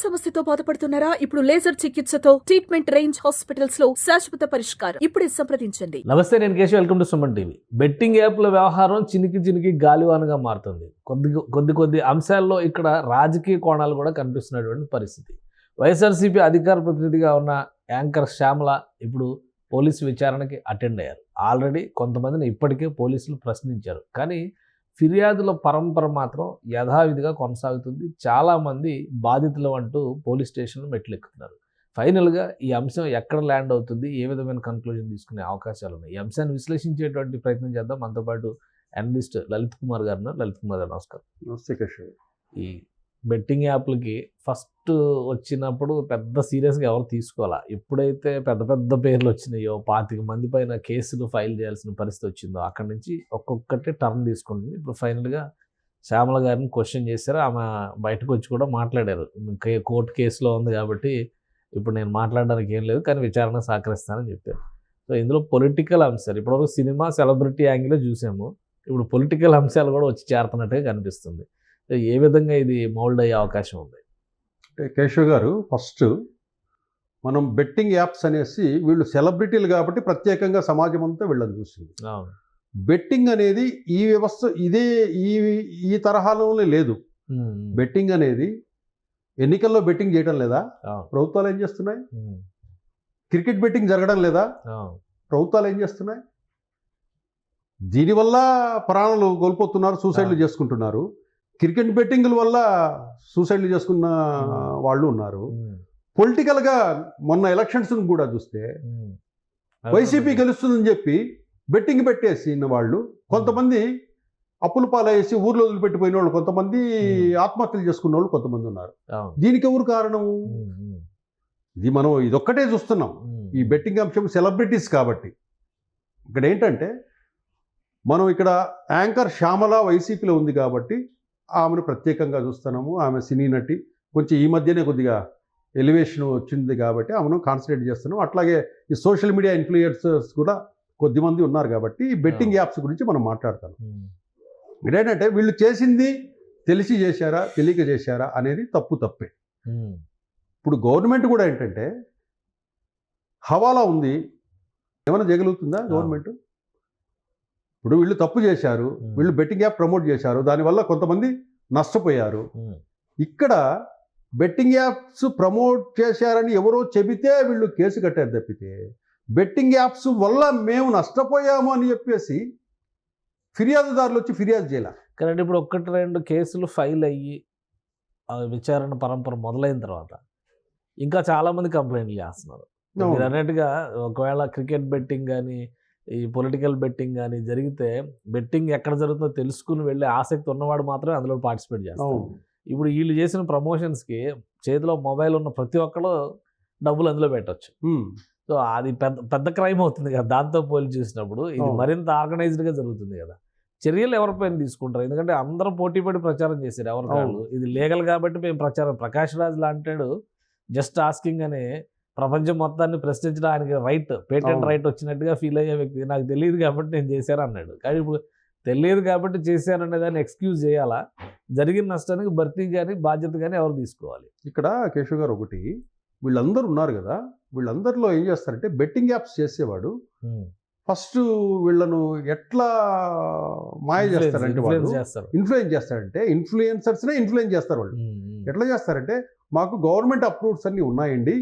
సమస్యతో బాధపడుతున్నారా? ఇప్పుడు లేజర్ చికిత్సతో ట్రీట్మెంట్ రేంజ్ హాస్పిటల్స్ లో శాశ్వత పరిష్కారం. ఇప్పుడే సంప్రదించండి. నమస్తే, నేను Keshav. Welcome to Suman TV. Betting యాప్ల వ్యవహారం చినికి గాలివానగా మారుతుంది. కొద్ది అంశాల్లో ఇక్కడ రాజకీయ కోణాలు కూడా కనిపిస్తున్నటువంటి పరిస్థితి. వైఎస్ఆర్సీపీ అధికార ప్రతినిధిగా ఉన్న యాంకర్ శ్యామల ఇప్పుడు పోలీసు విచారణకి అటెండ్ అయ్యారు. ఆల్రెడీ కొంతమందిని ఇప్పటికే పోలీసులు ప్రశ్నించారు. కానీ ఫిర్యాదుల పరంపర మాత్రం యథావిధిగా కొనసాగుతుంది. చాలామంది బాధితులు అంటూ పోలీస్ స్టేషన్లు మెట్లెక్కుతున్నారు. ఫైనల్గా ఈ అంశం ఎక్కడ ల్యాండ్ అవుతుంది, ఏ విధమైన కన్క్లూజన్ తీసుకునే అవకాశాలు ఉన్నాయి, ఈ అంశాన్ని విశ్లేషించేటువంటి ప్రయత్నం చేద్దాం. మనతో పాటు అనలిస్ట్ లలిత్ కుమార్ గారు. నమస్కారం. నమస్తే కేశవ్. ఈ బెట్టింగ్ యాప్లకి ఫస్ట్ వచ్చినప్పుడు పెద్ద సీరియస్గా ఎవరు తీసుకోవాలా? ఎప్పుడైతే పెద్ద పేర్లు వచ్చినాయో, 25 మంది పైన కేసులు ఫైల్ చేయాల్సిన పరిస్థితి వచ్చిందో, అక్కడి నుంచి ఒక్కొక్కటి టర్న్ తీసుకుంటుంది. ఇప్పుడు ఫైనల్గా శ్యామల గారిని క్వశ్చన్ చేశారు. ఆమె బయటకు వచ్చి కూడా మాట్లాడారు. కోర్టు కేసులో ఉంది కాబట్టి ఇప్పుడు నేను మాట్లాడడానికి ఏం లేదు, కానీ విచారణ సహకరిస్తానని చెప్పారు. సో ఇందులో పొలిటికల్ అంశాలు, ఇప్పటివరకు సినిమా సెలబ్రిటీ యాంగిల్లో చూసాము, ఇప్పుడు పొలిటికల్ అంశాలు కూడా వచ్చి చేరుతున్నట్టుగా కనిపిస్తుంది. ఏ విధంగా ఇది మౌల్డ్ అయ్యే అవకాశం ఉంది? అంటే కేశవ్ గారు, ఫస్ట్ మనం బెట్టింగ్ యాప్స్ అనేసి వీళ్ళు సెలబ్రిటీలు కాబట్టి ప్రత్యేకంగా సమాజం అంతా వీళ్ళని చూసింది. బెట్టింగ్ అనేది ఈ వ్యవస్థ ఇదే ఈ తరహాలోనే లేదు. బెట్టింగ్ అనేది ఎన్నికల్లో బెట్టింగ్ చేయడం లేదా? ప్రభుత్వాలు ఏం చేస్తున్నాయి? క్రికెట్ బెట్టింగ్ జరగడం లేదా? ప్రభుత్వాలు ఏం చేస్తున్నాయి? దీనివల్ల ప్రాణాలు కోల్పోతున్నారు, సూసైడ్లు చేసుకుంటున్నారు. క్రికెట్ బెట్టింగ్ల వల్ల సూసైడ్లు చేసుకున్న వాళ్ళు ఉన్నారు. పొలిటికల్గా మొన్న ఎలక్షన్స్ కూడా చూస్తే వైసీపీ గెలుస్తుందని చెప్పి బెట్టింగ్ పెట్టేసిన వాళ్ళు కొంతమంది అప్పుల పాలేసి ఊర్లో వదిలిపెట్టిపోయిన వాళ్ళు కొంతమంది, ఆత్మహత్యలు చేసుకున్న వాళ్ళు కొంతమంది ఉన్నారు. దీనికి ఎవరు కారణం? ఇది మనం ఇదొక్కటే చూస్తున్నాం. ఈ బెట్టింగ్ అంశం సెలబ్రిటీస్ కాబట్టి ఇక్కడ ఏంటంటే, మనం ఇక్కడ యాంకర్ శ్యామల వైసీపీలో ఉంది కాబట్టి ఆమెను ప్రత్యేకంగా చూస్తున్నాము. ఆమె సినీ నటి, కొంచెం ఈ మధ్యనే కొద్దిగా ఎలివేషన్ వచ్చింది కాబట్టి ఆమెను కాన్సన్ట్రేట్ చేస్తున్నాం. అట్లాగే ఈ సోషల్ మీడియా ఇన్ఫ్లుయెన్సర్స్ కూడా కొద్దిమంది ఉన్నారు కాబట్టి ఈ బెట్టింగ్ యాప్స్ గురించి మనం మాట్లాడతాం. ఏంటంటే వీళ్ళు చేసింది తెలిసి చేశారా, తెలియక చేశారా అనేది తప్పే. ఇప్పుడు గవర్నమెంట్ కూడా ఏంటంటే, హవాలా ఉంది, ఏమైనా చేయగలుగుతుందా గవర్నమెంట్? ఇప్పుడు వీళ్ళు తప్పు చేశారు, వీళ్ళు బెట్టింగ్ యాప్ ప్రమోట్ చేశారు, దానివల్ల కొంతమంది నష్టపోయారు. ఇక్కడ బెట్టింగ్ యాప్స్ ప్రమోట్ చేశారని ఎవరో చెబితే వీళ్ళు కేసు కట్టారు తప్పితే, బెట్టింగ్ యాప్స్ వల్ల మేము నష్టపోయాము అని చెప్పేసి ఫిర్యాదుదారులు వచ్చి ఫిర్యాదు చేయాలి. కానీ ఇప్పుడు 1-2 కేసులు ఫైల్ అయ్యి విచారణ పరంపర మొదలైన తర్వాత ఇంకా చాలామంది కంప్లైంట్లు చేస్తున్నారు. మీరు అన్నట్టుగా ఒకవేళ క్రికెట్ బెట్టింగ్ కానీ, ఈ పొలిటికల్ బెట్టింగ్ కానీ జరిగితే, బెట్టింగ్ ఎక్కడ జరుగుతుందో తెలుసుకుని వెళ్ళే ఆసక్తి ఉన్నవాడు మాత్రమే అందులో పార్టిసిపేట్ చేస్తారు. ఇప్పుడు వీళ్ళు చేసిన ప్రమోషన్స్కి చేతిలో మొబైల్ ఉన్న ప్రతి ఒక్కరు డబ్బులు అందులో పెట్టచ్చు. సో అది పెద్ద క్రైమ్ అవుతుంది కదా. దాంతో పోలి చూసినప్పుడు ఇది మరింత ఆర్గనైజ్డ్గా జరుగుతుంది కదా. చర్యలు ఎవరిపైన తీసుకుంటారు? ఎందుకంటే అందరూ పోటీపడి ప్రచారం చేశారు ఎవరికాళ్ళు. ఇది లీగల్ కాబట్టి మేము ప్రచారం, ప్రకాష్ రాజ్ లాంటాడు జస్ట్ ఆస్కింగ్ అనే ప్రపంచం మొత్తాన్ని ప్రశ్నించడం ఆయనకి రైట్, పేటెంట్ రైట్ వచ్చినట్టుగా ఫీల్ అయ్యే వ్యక్తి. నాకు తెలియదు కాబట్టి నేను చేశాను అన్నాడు. కానీ ఇప్పుడు తెలియదు కాబట్టి చేశాననే దాన్ని ఎక్స్క్యూజ్ చేయాలా? జరిగిన నష్టానికి భర్తీ కానీ బాధ్యత కానీ ఎవరు తీసుకోవాలి? ఇక్కడ కేశవ్ గారు, ఒకటి వీళ్ళందరూ ఉన్నారు కదా, వీళ్ళందరిలో ఏం చేస్తారంటే, బెట్టింగ్ యాప్స్ చేసేవాడు ఫస్ట్ వీళ్ళను ఎట్లా మాయ చేస్తారంటే, వాళ్ళు ఇన్ఫ్లుయెన్స్ చేస్తారంటే, ఇన్ఫ్లుయెన్సర్స్నే ఇన్ఫ్లుయెన్స్ చేస్తారు వాళ్ళు. ఎట్లా చేస్తారంటే, మాకు గవర్నమెంట్ అప్రూవ్డ్స్ అన్ని ఉన్నాయండి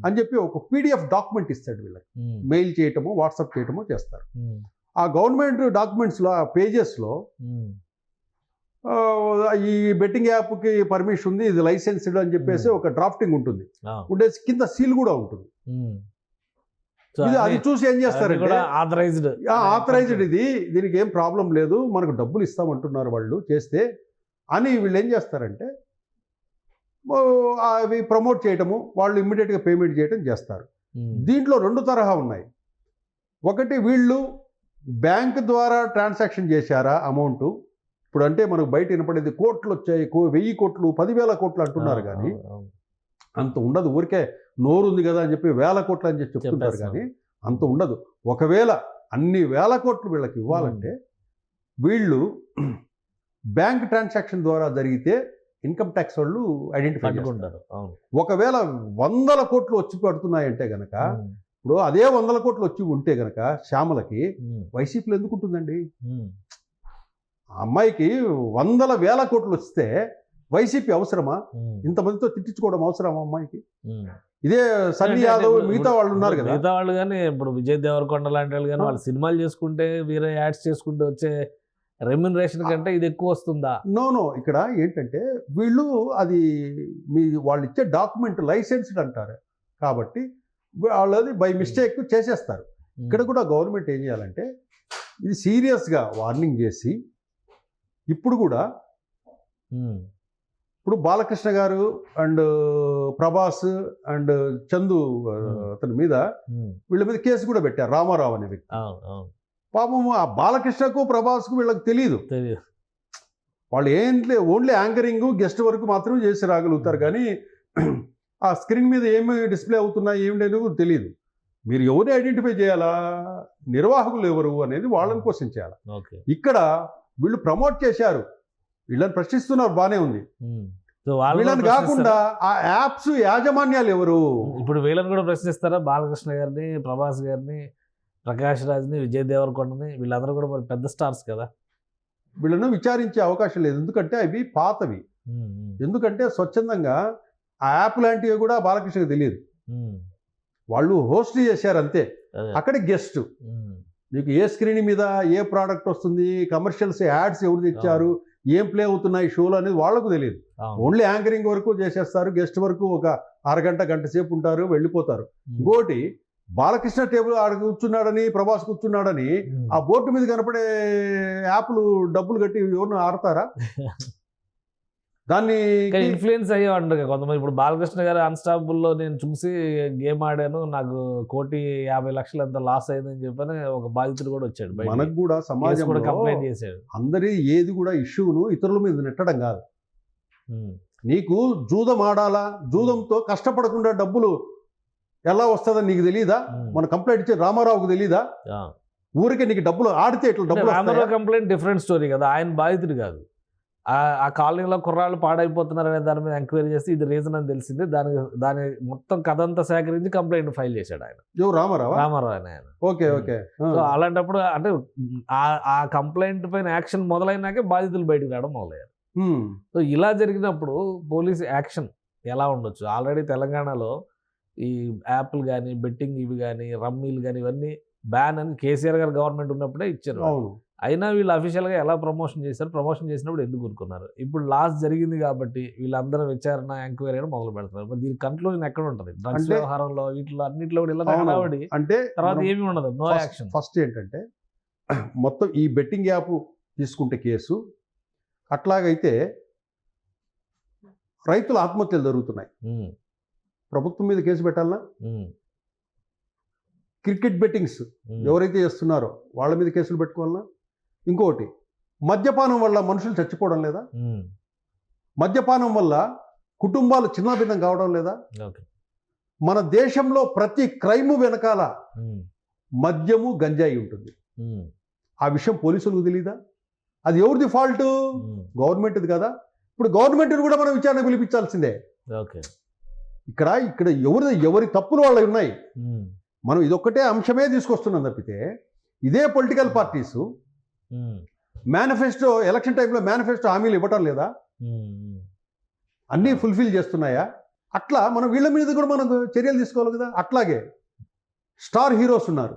అని చెప్పి ఒక పీడిఎఫ్ డాక్యుమెంట్ ఇస్తాడు వీళ్ళకి. మెయిల్ చేయటము, వాట్సాప్ చేయటము చేస్తారు. ఆ గవర్నమెంట్ డాక్యుమెంట్స్లో, ఆ పేజెస్లో ఈ బెట్టింగ్ యాప్కి పర్మిషన్ ఉంది, ఇది లైసెన్స్డ్ అని చెప్పేసి ఒక డ్రాఫ్టింగ్ ఉంటుంది, ఉండేసి కింద సీల్ కూడా ఉంటుంది. అది చూసి ఏం చేస్తారంటే, ఆథరైజ్డ్ ఇది, దీనికి ఏం ప్రాబ్లం లేదు, మనకు డబ్బులు ఇస్తామంటున్నారు వాళ్ళు చేస్తే అని వీళ్ళు ఏం చేస్తారంటే అవి ప్రమోట్ చేయటము, వాళ్ళు ఇమ్మీడియట్గా పేమెంట్ చేయటం చేస్తారు. దీంట్లో 2 తరహా ఉన్నాయి. ఒకటి, వీళ్ళు బ్యాంక్ ద్వారా ట్రాన్సాక్షన్ చేశారా అమౌంట్. ఇప్పుడు అంటే మనకు బయట వినపడేది కోట్లు వచ్చాయి, 1000 కోట్లు 10,000 కోట్లు అంటున్నారు, కానీ అంత ఉండదు. ఊరికే నోరు ఉంది కదా అని చెప్పి 1000 కోట్లు అని చెప్పి చెప్తుంటారు, కానీ అంత ఉండదు. ఒకవేళ అన్ని 1000 కోట్లు వీళ్ళకి ఇవ్వాలంటే వీళ్ళు బ్యాంక్ ట్రాన్సాక్షన్ ద్వారా జరిగితే ఇన్కమ్ ట్యాక్స్ వాళ్ళు ఐడెంటిఫై చేస్తారు. పట్టుకుంటారు. అవును. ఒకవేళ 100 కోట్లు వచ్చి పడుతున్నాయంటే గనక, ఇప్పుడు అదే 100 కోట్లు వచ్చి ఉంటే గనక శ్యామలకి వైసీపీలో ఎందుకు ఉంటుందండి? ఆ అమ్మాయికి 100,000 కోట్లు వస్తే వైసీపీ అవసరమా? ఇంతమందితో తిట్టించుకోవడం అవసరమా అమ్మాయికి? ఇదే సన్నీ యాదవ్ మిగతా వాళ్ళు ఉన్నారు కదా, మిగతా వాళ్ళు కానీ ఇప్పుడు విజయ్ దేవరకొండ లాంటి వాళ్ళు కానీ వాళ్ళు సినిమాలు చేసుకుంటే వేరే యాడ్స్ చేసుకుంటే వచ్చే రెమ్యునరేషన్ కంటే ఇది ఎక్కువ వస్తుందా? నో ఇక్కడ ఏంటంటే వీళ్ళు అది వాళ్ళు ఇచ్చే డాక్యుమెంట్ లైసెన్స్డ్ అంటారు కాబట్టి వాళ్ళది బై మిస్టేక్ చేసేస్తారు. ఇక్కడ కూడా గవర్నమెంట్ ఏం చేయాలంటే ఇది సీరియస్గా వార్నింగ్ చేసి ఇప్పుడు కూడా ఇప్పుడు బాలకృష్ణ గారు అండ్ ప్రభాస్ అండ్ చందు అతని మీద వీళ్ళ మీద కేసు కూడా పెట్టారు, రామారావు అనే వ్యక్తి. పాపం ఆ బాలకృష్ణకు ప్రభాస్కు వీళ్ళకి తెలియదు. వాళ్ళు ఏంటి ఓన్లీ యాంకరింగ్ గెస్ట్ వరకు మాత్రం చేసి రాగలుగుతారు కానీ ఆ స్క్రీన్ మీద ఏమి డిస్ప్లే అవుతున్నాయి ఏమిటి అనేది తెలియదు. మీరు ఎవరిని ఐడెంటిఫై చేయాలా, నిర్వాహకులు ఎవరు అనేది వాళ్ళని క్వశ్చన్ చేయాలి. ఇక్కడ వీళ్ళు ప్రమోట్ చేశారు, వీళ్ళని ప్రశ్నిస్తున్నారు, బానే ఉంది. వీళ్ళని కాకుండా ఆ యాప్స్ యాజమాన్యాలు ఎవరు? ఇప్పుడు వీళ్ళని కూడా ప్రశ్నిస్తారా? బాలకృష్ణ గారిని, ప్రభాస్ గారిని, ప్రకాష్ రాజ్ని, విజయ్ దేవరకొండని, వీళ్ళందరూ కూడా మరి పెద్ద స్టార్స్ కదా. వీళ్ళను విచారించే అవకాశం లేదు, ఎందుకంటే అవి పాతవి. ఎందుకంటే స్వచ్ఛందంగా ఆ యాప్ లాంటివి కూడా బాలకృష్ణకి తెలియదు, వాళ్ళు హోస్ట్ చేశారు అంతే. అక్కడ గెస్ట్ మీకు ఏ స్క్రీన్ మీద ఏ ప్రోడక్ట్ వస్తుంది, కమర్షియల్స్ యాడ్స్ ఎవరు తెచ్చారు, ఏం ప్లే అవుతున్నాయి షోలు అనేది వాళ్ళకు తెలియదు. ఓన్లీ యాంకరింగ్ వరకు చేసేస్తారు, గెస్ట్ వరకు ఒక అరగంట గంట సేపు ఉంటారు, వెళ్ళిపోతారు. ఇంకోటి బాలకృష్ణ టేబుల్ ఆడ కూర్చున్నాడని, ప్రభాస్ కూర్చున్నాడని ఆ బోర్డు మీద కనపడే యాప్లు డబ్బులు కట్టి ఎవరిని ఆడతారా? దాన్ని ఇన్ఫ్లుయెన్స్ అయ్యే ఉంటారు కొంతమంది. ఇప్పుడు బాలకృష్ణ గారు అన్స్టాపబుల్లో నేను చూసి గేమ్ ఆడాను, నాకు 1,50,00,000 ఎంత లాస్ అయిందని చెప్పని ఒక బాధితుడు కూడా వచ్చాడు. మనకు కూడా సమాజం కూడా కంప్లైంట్ చేశాడు. అందరి ఏది కూడా ఇష్యూను ఇతరుల మీద నెట్టడం కాదు. నీకు జూదం ఆడాలా, జూదంతో కష్టపడకుండా డబ్బులు ఎలా వస్తుందని నీకు తెలియదా? మన కంప్లైంట్ ఇచ్చే రామారావుకు తెలీదా? ఊరికే నీకు డబ్బులు ఆడితే ఇట్లా డబ్బులు. రామారావు కంప్లైంట్ డిఫరెంట్ స్టోరీ కదా, ఆయన బాధితుడు కాదు. ఆ కాలనీలో కుర్రాళ్ళు పాడైపోతున్నారు అనే దాని మీద ఎంక్వైరీ చేస్తే ఇది రీజన్ అని తెలిసింది. దాని మొత్తం కథ అంతా సేకరించి కంప్లైంట్ ఫైల్ చేశాడు ఆయన. రామారావు ఆయన. ఓకే. సో అలాంటప్పుడు అంటే ఆ కంప్లైంట్ పైన యాక్షన్ మొదలైనాకే బాధితులు బయటకు రావడం మొదలయ్యారు. సో ఇలా జరిగినప్పుడు పోలీస్ యాక్షన్ ఎలా ఉండొచ్చు? ఆల్రెడీ తెలంగాణలో ఈ యాప్లు కానీ, బెట్టింగ్ ఇవి కానీ, రమ్మీలు కానీ ఇవన్నీ బ్యాన్ అని కేసీఆర్ గారు గవర్నమెంట్ ఉన్నప్పుడే ఇచ్చారు. అయినా వీళ్ళు అఫీషియల్గా ఎలా ప్రమోషన్ చేశారు? ప్రమోషన్ చేసినప్పుడు ఎందుకు ఊరుకున్నారు? ఇప్పుడు లాస్ జరిగింది కాబట్టి వీళ్ళందరూ విచారణ, ఎంక్వైరీ అని మొదలు పెడతారు. మరి దీని కన్క్లూజన్ ఎక్కడ ఉంటుంది? డ్రగ్స్ వ్యవహారంలో వీటిలో అన్నింటిలో కూడా ఇలా హడావిడి, అంటే తర్వాత ఏమీ ఉండదు, నో యాక్షన్. ఫస్ట్ ఏంటంటే మొత్తం ఈ బెట్టింగ్ యాప్ తీసుకుంటే కేసు, అట్లాగైతే రైతుల ఆత్మహత్యలు జరుగుతున్నాయి, ప్రభుత్వం మీద కేసు పెట్టాలనా? క్రికెట్ బెట్టింగ్స్ ఎవరైతే చేస్తున్నారో వాళ్ళ మీద కేసులు పెట్టుకోవాలనా? ఇంకోటి మద్యపానం వల్ల మనుషులు చచ్చిపోవడం లేదా? మద్యపానం వల్ల కుటుంబాలు చిన్నాభిన్నం కావడం లేదా? మన దేశంలో ప్రతి క్రైమ్ వెనకాల మద్యము, గంజాయి ఉంటుంది. ఆ విషయం పోలీసులకు తెలీదా? అది ఎవరిది ఫాల్ట్? గవర్నమెంట్ది కదా. ఇప్పుడు గవర్నమెంట్ని కూడా మనం విచారణ పిలిపించాల్సిందే. ఇక్కడ ఎవరి తప్పులు వాళ్ళవి ఉన్నాయి. మనం ఇదొక్కటే అంశమే తీసుకొస్తున్నాం తప్పితే ఇదే పొలిటికల్ పార్టీసు మేనిఫెస్టో, ఎలక్షన్ టైంలో మేనిఫెస్టో హామీలు ఇవ్వటం లేదా? అన్నీ ఫుల్ఫిల్ చేస్తున్నాయా? అట్లా మనం వీళ్ళ మీద కూడా మనం చర్యలు తీసుకోవాలి కదా. అట్లాగే స్టార్ హీరోస్ ఉన్నారు,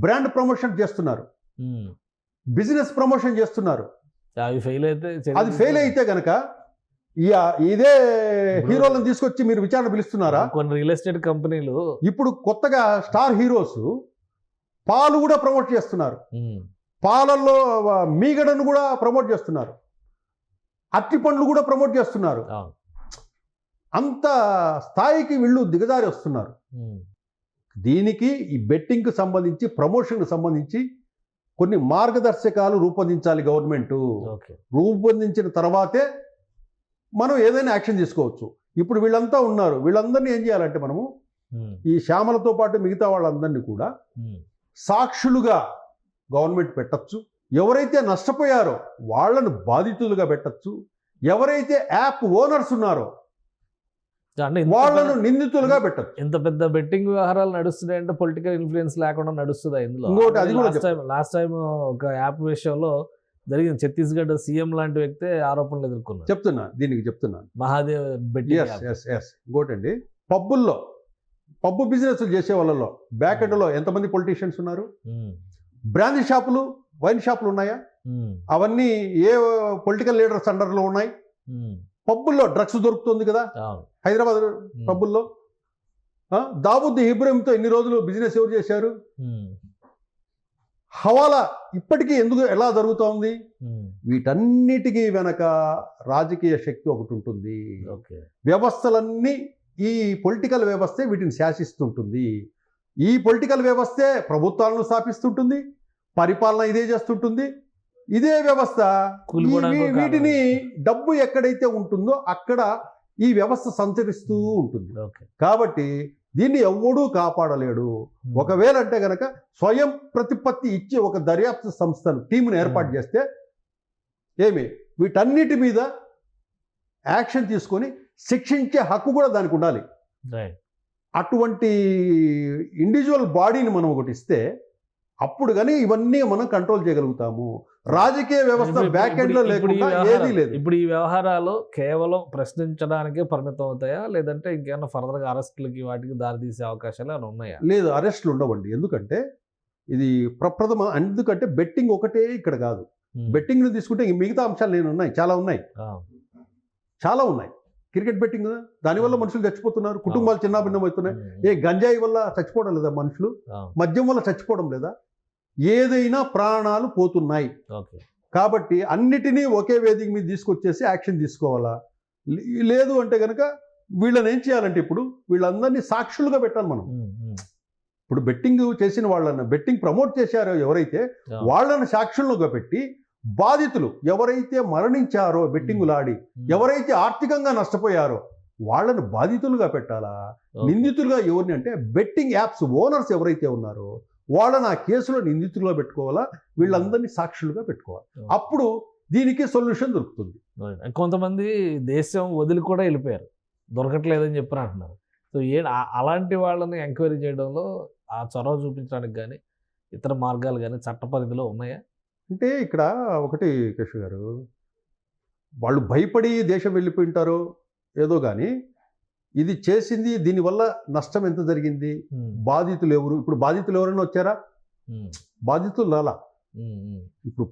బ్రాండ్ ప్రమోషన్ చేస్తున్నారు, బిజినెస్ ప్రమోషన్ చేస్తున్నారు. అది ఫెయిల్ అయితే కనుక ఇదే హీరోలను తీసుకొచ్చి మీరు విచారణ పిలుస్తున్నారా? కొన్ని రియల్ ఎస్టేట్ కంపెనీలు ఇప్పుడు కొత్తగా స్టార్ హీరోస్ పాలు కూడా ప్రమోట్ చేస్తున్నారు, పాలల్లో మీగడను కూడా ప్రమోట్ చేస్తున్నారు, అరటి పండ్లు కూడా ప్రమోట్ చేస్తున్నారు. అంత స్థాయికి వీళ్ళు దిగజారి వస్తున్నారు. దీనికి ఈ బెట్టింగ్కి సంబంధించి, ప్రమోషన్కి సంబంధించి కొన్ని మార్గదర్శకాలు రూపొందించాలి గవర్నమెంట్. రూపొందించిన తర్వాతే మనం ఏదైనా యాక్షన్ తీసుకోవచ్చు. ఇప్పుడు వీళ్ళంతా ఉన్నారు, వీళ్ళందరినీ ఏం చేయాలంటే మనము ఈ శ్యామలతో పాటు మిగతా వాళ్ళందరినీ కూడా సాక్షులుగా గవర్నమెంట్ పెట్టచ్చు. ఎవరైతే నష్టపోయారో వాళ్ళను బాధితులుగా పెట్టచ్చు. ఎవరైతే యాప్ ఓనర్స్ ఉన్నారో అంటే వాళ్ళను నిందితులుగా పెట్టచ్చు. ఇంత పెద్ద బెట్టింగ్ వ్యవహారాలు నడుస్తున్నాయంటే పొలిటికల్ ఇన్ఫ్లుయెన్స్ లేకుండా నడుస్తుందా ఇందులో? ఇంకోటి అది కూడా లాస్ట్ టైం ఒక యాప్ విషయంలో జరిగిన ఛత్తీస్గఢ్ సీఎం లాంటి వ్యక్తి ఆరోపణలు ఎదుర్కొన్నారు. చెప్తున్నాను మహాదేవ్ బెట్టింగ్. ఇంకోటండి, పబ్బు బిజినెస్ చేసే వాళ్ళలో బ్యాక్ ఎండ్ లో ఎంతమంది పొలిటీషియన్స్ ఉన్నారు? బ్రాందీ షాపులు, వైన్ షాపులు ఉన్నాయా? అవన్నీ ఏ పొలిటికల్ లీడర్స్ అండర్లో ఉన్నాయి? పబ్బుల్లో డ్రగ్స్ దొరుకుతుంది కదా హైదరాబాద్ పబ్బుల్లో. దావుద్ ఇబ్రహీంతో ఎన్ని రోజులు బిజినెస్ ఎవరు చేశారు? హవాలా ఇప్పటికీ ఎందుకు ఎలా జరుగుతోంది? వీటన్నిటికీ వెనక రాజకీయ శక్తి ఒకటి ఉంటుంది. వ్యవస్థలన్నీ ఈ పొలిటికల్ వ్యవస్థే వీటిని శాసిస్తుంటుంది. ఈ పొలిటికల్ వ్యవస్థే ప్రభుత్వాలను స్థాపిస్తుంటుంది, పరిపాలన ఇదే చేస్తుంటుంది. ఇదే వ్యవస్థ వీటిని డబ్బు ఎక్కడైతే ఉంటుందో అక్కడ ఈ వ్యవస్థ సంచరిస్తూ ఉంటుంది. కాబట్టి దీన్ని ఎవడూ కాపాడలేడు. ఒకవేళ అంటే గనక స్వయం ప్రతిపత్తి ఇచ్చి ఒక దర్యాప్తు సంస్థను టీమును ఏర్పాటు చేస్తే వీటన్నిటి మీద యాక్షన్ తీసుకొని శిక్షించే హక్కు కూడా దానికి ఉండాలి. అటువంటి ఇండివిజువల్ బాడీని మనం ఒకటి ఇస్తే అప్పుడు కానీ ఇవన్నీ మనం కంట్రోల్ చేయగలుగుతాము. రాజకీయ వ్యవస్థ బ్యాక్ ఎండ్ లో లేకుండా ఏదీ లేదు. ఇప్పుడు ఈ వ్యవహారాలు కేవలం ప్రశ్నించడానికే పరిమితం అవుతాయా, లేదంటే ఇంకేమైనా ఫర్దర్ గా అరెస్టులకి వాటికి దారితీసే అవకాశాలు ఏమైనా ఉన్నాయా? లేదు, అరెస్టులు ఉండవండి. ఎందుకంటే ఇది ప్రప్రథమ. ఎందుకంటే బెట్టింగ్ ఒకటే ఇక్కడ కాదు. బెట్టింగ్ ను తీసుకుంటే మిగతా అంశాలు చాలా ఉన్నాయి. క్రికెట్ బెట్టింగ్, దానివల్ల మనుషులు చచ్చిపోతున్నారు, కుటుంబాలు చిన్నాభిన్నం అవుతున్నాయి. గంజాయి వల్ల చచ్చిపోవడం లేదా మనుషులు? మద్యం వల్ల చచ్చిపోవడం లేదా? ఏదైనా ప్రాణాలు పోతున్నాయి. కాబట్టి అన్నిటినీ ఒకే వేదిక మీద తీసుకొచ్చేసి యాక్షన్ తీసుకోవాలా? లేదు అంటే కనుక వీళ్ళని ఏం చేయాలంటే ఇప్పుడు వీళ్ళందరినీ సాక్షులుగా పెట్టాలి మనం. ఇప్పుడు బెట్టింగ్ చేసిన వాళ్ళని, బెట్టింగ్ ప్రమోట్ చేశారో ఎవరైతే వాళ్ళని సాక్షులుగా పెట్టి, బాధితులు ఎవరైతే మరణించారో బెట్టింగులాడి, ఎవరైతే ఆర్థికంగా నష్టపోయారో వాళ్ళని బాధితులుగా పెట్టాలా? నిందితులుగా ఎవరిని అంటే బెట్టింగ్ యాప్స్ ఓనర్స్ ఎవరైతే ఉన్నారో వాళ్ళని ఆ కేసులో నిందితులుగా పెట్టుకోవాలా? వీళ్ళందరినీ సాక్షులుగా పెట్టుకోవాలి. అప్పుడు దీనికి సొల్యూషన్ దొరుకుతుంది. కొంతమంది దేశం వదిలి కూడా వెళ్ళిపోయారు, దొరకట్లేదని చెప్పి అంటున్నారు. సో అలాంటి వాళ్ళని ఎంక్వైరీ చేయడంలో ఆ చొరవ చూపించడానికి కానీ ఇతర మార్గాలు కానీ చట్ట పరిధిలో ఉన్నాయా? అంటే ఇక్కడ ఒకటి కేశవ్ గారు, వాళ్ళు భయపడి దేశం వెళ్ళిపోయి ఉంటారో ఏదో కానీ ఇది చేసింది, దీనివల్ల నష్టం ఎంత జరిగింది, బాధితులు ఎవరు? ఇప్పుడు బాధితులు ఎవరైనా వచ్చారా? బాధితులు రాలా. ఇప్పుడు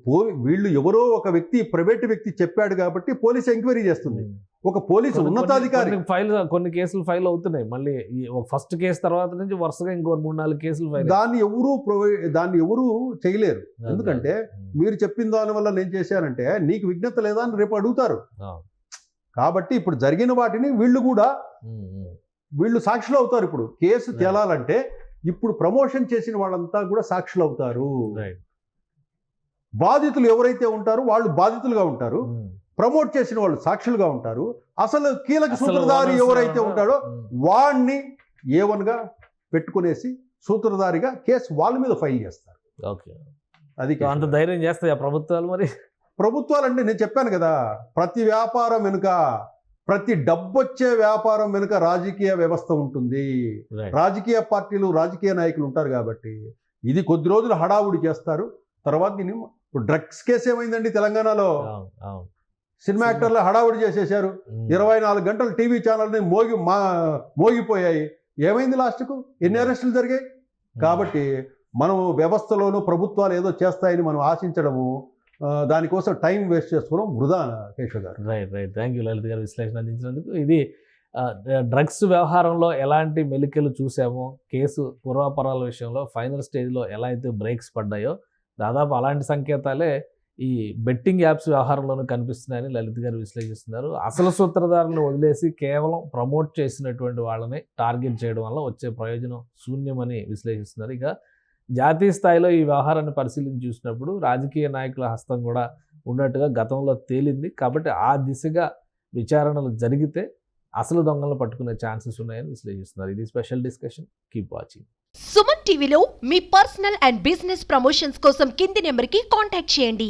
వీళ్ళు ఎవరో ఒక వ్యక్తి, ప్రైవేట్ వ్యక్తి చెప్పాడు కాబట్టి పోలీసు ఎంక్వైరీ చేస్తుంది. ఒక పోలీసు ఉన్నతాధికారి కొన్ని కేసులు ఫైల్ అవుతున్నాయి. మళ్ళీ ఫస్ట్ కేసు తర్వాత నుంచి వరుసగా ఇంకో 3-4 కేసులు ఫైల్. దాన్ని ఎవరు చేయలేరు. ఎందుకంటే మీరు చెప్పిన దాని వల్ల నేను చేశానంటే నీకు విజ్ఞత లేదా అని రేపు అడుగుతారు. కాబట్టి ఇప్పుడు జరిగిన వాటిని వీళ్ళు సాక్షులు అవుతారు. ఇప్పుడు కేసు తేలాలంటే ఇప్పుడు ప్రమోషన్ చేసిన వాళ్ళంతా కూడా సాక్షులు అవుతారు. బాధితులు ఎవరైతే ఉంటారో వాళ్ళు బాధితులుగా ఉంటారు, ప్రమోట్ చేసిన వాళ్ళు సాక్షులుగా ఉంటారు. అసలు కీలక సూత్రధారి ఎవరైతే ఉంటాడో వాడిని A1గా పెట్టుకునేసి సూత్రధారిగా కేసు వాళ్ళ మీద ఫైల్ చేస్తారు. అది అంత ధైర్యం చేస్తాయి ప్రభుత్వాలు. మరి ప్రభుత్వాలు అంటే నేను చెప్పాను కదా, ప్రతి వ్యాపారం వెనుక, ప్రతి డబ్బొచ్చే వ్యాపారం వెనుక రాజకీయ వ్యవస్థ ఉంటుంది. రాజకీయ పార్టీలు, రాజకీయ నాయకులు ఉంటారు. కాబట్టి ఇది కొద్ది రోజులు హడావుడి చేస్తారు. తర్వాత దీన్ని డ్రగ్స్ కేసు ఏమైందండి తెలంగాణలో? సినిమా యాక్టర్లు హడావుడి చేసేశారు. 24 గంటలు టీవీ ఛానల్ని మోగిపోయాయి. ఏమైంది లాస్ట్కు? ఎన్ని అరెస్టులు జరిగాయి? కాబట్టి మనం వ్యవస్థలోనూ ప్రభుత్వాలు ఏదో చేస్తాయని మనం ఆశించడము, దానికోసం టైం వేస్ట్ చేసుకోవడం వృధా. కేశవ్ గారు రైట్. థ్యాంక్ యూ లలిత్ గారు విశ్లేషణ అందించినందుకు. ఇది డ్రగ్స్ వ్యవహారంలో ఎలాంటి మెలికలు చూసామో, కేసు పూర్వాపరాల విషయంలో ఫైనల్ స్టేజ్లో ఎలా అయితే బ్రేక్స్ పడ్డాయో, దాదాపు అలాంటి సంకేతాలే ఈ బెట్టింగ్ యాప్స్ వ్యవహారంలోనూ కనిపిస్తున్నాయని లలిత్ గారు విశ్లేషిస్తున్నారు. అసలు సూత్రధారులను వదిలేసి కేవలం ప్రమోట్ చేసినటువంటి వాళ్ళని టార్గెట్ చేయడం వల్ల వచ్చే ప్రయోజనం శూన్యమని విశ్లేషిస్తున్నారు. ఇక జాతీయ స్థాయిలో ఈ వ్యవహారాన్ని పరిశీలించి చూసినప్పుడు రాజకీయ నాయకుల హస్తం కూడా ఉన్నట్టుగా గతంలో తేలింది. కాబట్టి ఆ దిశగా విచారణలు జరిగితే అసలు దొంగలను పట్టుకునే ఛాన్సెస్ ఉన్నాయని విశ్లేషిస్తున్నారు. ఇది special discussion. Keep watching. Suman టీవీలో మీ పర్సనల్ అండ్ బిజినెస్ ప్రమోషన్స్ కోసం కింది నెంబర్కి కాంటాక్ట్ చేయండి.